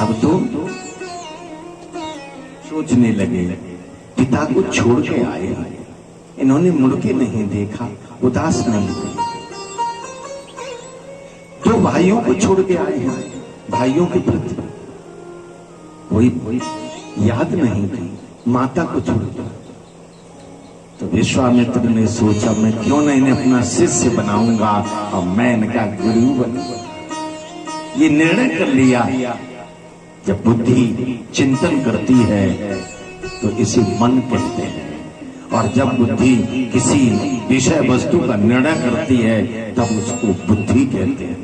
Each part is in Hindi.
अब तो सोचने लगे, पिता को छोड़ के आए, इन्होंने मुड़ के नहीं देखा, उदास नहीं थे। दो भाइयों को छोड़ के आए हैं, भाइयों के प्रति कोई याद नहीं थी, माता को छोड़ दिया। तो विश्वामित्र ने सोचा, मैं क्यों नहीं इन्हें अपना शिष्य बनाऊंगा और मैं इनका गुरु बनूंगा। ये निर्णय कर लिया। जब बुद्धि चिंतन करती है तो इसे मन कहते हैं, और जब बुद्धि किसी विषय वस्तु का निर्णय करती है तब उसको बुद्धि कहते हैं।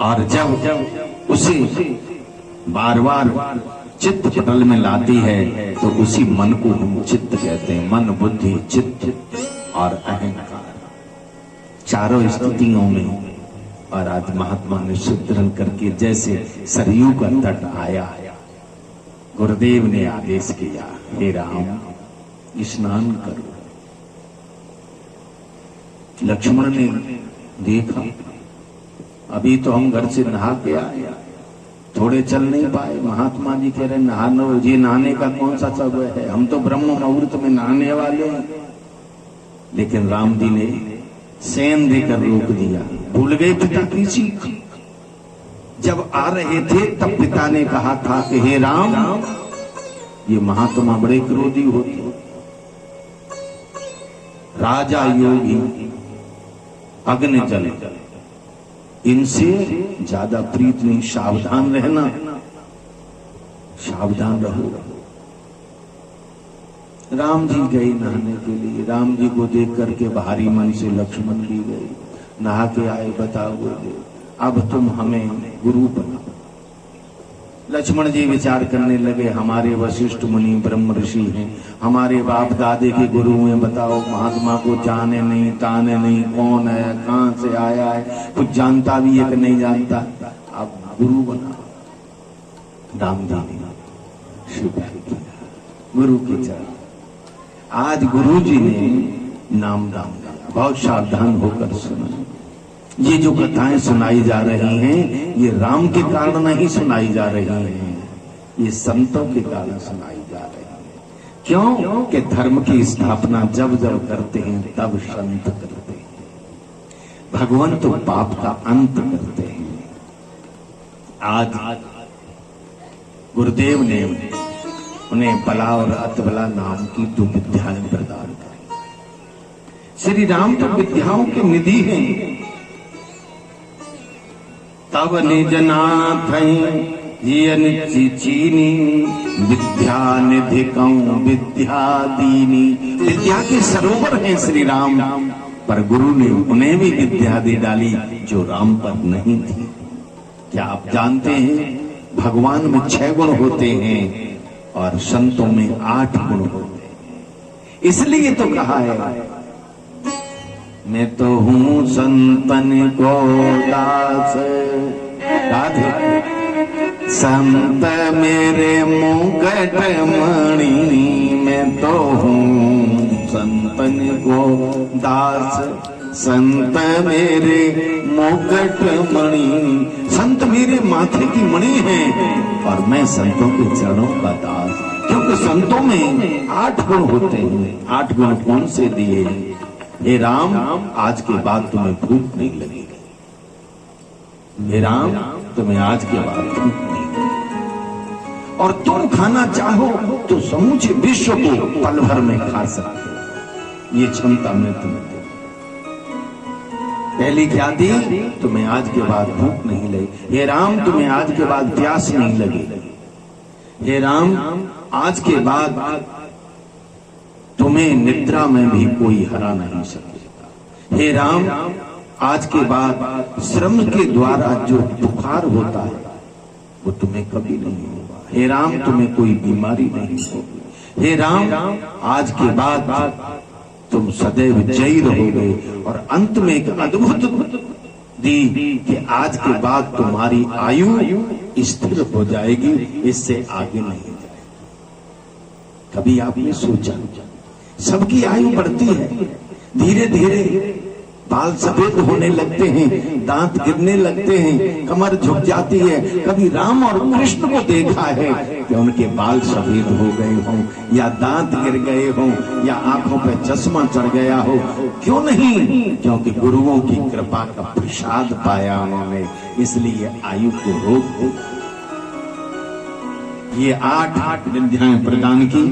और जब उसे बार बार चित्त पटल में लाती है तो उसी मन को हम चित्त कहते हैं। मन, बुद्धि, चित्त और अहंकार, चारों स्थितियों में। और आज महात्मा ने शुद्धरण करके जैसे सरयू का तट आया, गुरुदेव ने आदेश किया, हे राम स्नान करो। लक्ष्मण ने देखा, अभी तो हम घर से नहा के आए, थोड़े चल नहीं पाए। महात्मा जी कह रहे नहाना, ये नहाने का कौन सा समय है, हम तो ब्रह्म मुहूर्त में नहाने वाले हैं। लेकिन राम जी ने सेन देकर रोक दिया। भूल गए पिता की सीख। जब आ रहे थे तब पिता ने कहा था कि हे राम, ये महात्मा बड़े क्रोधी होते, राजा योगी अग्नि जल, इनसे ज्यादा प्रीत नहीं, सावधान रहना, सावधान रहो। राम जी गए नहाने के लिए। राम जी को देख करके भारी मन से लक्ष्मण भी गए, नहा के आए। बताओ अब तुम हमें गुरु बनाओ। लक्ष्मण जी विचार करने लगे, हमारे वशिष्ठ मुनि ब्रह्म ऋषि हैं, हमारे बाप दादे के गुरु हैं। बताओ, महात्मा को जाने नहीं, ताने नहीं, कौन है, कहां से आया है, कुछ जानता भी है कि नहीं जानता, अब गुरु बनाओ। राम जी ने स्वीकार किया, गुरु की चरण। आज गुरु जी ने नाम दाम दिया। बहुत सावधान होकर सुना। ये जो कथाएं सुनाई जा रही हैं, ये राम के कारण नहीं सुनाई जा रही हैं, ये संतों के कारण सुनाई जा रही हैं। क्यों कि धर्म की स्थापना जब जब करते हैं तब संत करते हैं। भगवान तो पाप का अंत करते हैं। आज गुरुदेव ने उन्हें बला और अतबला नाम की 2 विद्याएं प्रदान करी। श्री राम तो विद्याओं के निधि हैं। तब निज नाथ चीनी, विद्या निधि कहूं विद्या दीनी। विद्या के सरोवर हैं श्री राम, पर गुरु ने उन्हें भी विद्या दे डाली जो राम पर नहीं थी। क्या आप जानते हैं, भगवान में 6 गुण होते हैं और संतों में 8 गुण होते हैं। इसलिए तो कहा है, मैं तो हूं संतन को दास, राधे संत मेरे मुकुट मणि। मैं तो हूं संतन को दास, संत मेरे मुकुट मणि। संत मेरे माथे की मणि है और मैं संतों के चरणों का दास। क्योंकि संतों में 8 गुण होते हैं। 8 गुण कौन से दिए? हे राम, आज के बाद तुम्हें भूख नहीं लगेगी। हे राम, तुम्हें आज के बाद भूख नहीं लगेगी। और तुम खाना चाहो तो समूचे विश्व को पल भर में खा सकते हो। ये क्षमता मैं तुम्हें दी। पहली क्या दी? तुम्हें आज के बाद भूख नहीं लगी। हे राम, तुम्हें आज के बाद प्यास नहीं लगेगी। हे राम, आज के बाद तुम्हें निद्रा में भी कोई हरा नहीं सकेगा। हे राम, आज के बाद श्रम के द्वारा जो बुखार होता है वो तुम्हें कभी नहीं होगा। हे राम, तुम्हें कोई बीमारी नहीं होगी। हे राम, आज के बाद तुम सदैव जयी रहोगे। और अंत में एक अद्भुत दी कि आज के बाद तुम्हारी आयु स्थिर हो जाएगी, इससे आगे नहीं जाएगी। कभी आपने सोचा, सबकी आयु बढ़ती है, धीरे धीरे बाल सफेद होने लगते हैं, दांत गिरने लगते हैं, कमर झुक जाती है। कभी राम और कृष्ण को देखा है कि उनके बाल सफेद हो गए हों या दांत गिर गए हों या आंखों पे चश्मा चढ़ गया हो? क्यों नहीं? क्योंकि गुरुओं की कृपा का प्रसाद पाया उन्होंने, इसलिए आयु को रोक दी। ये 8 विद्याएं प्रदान की।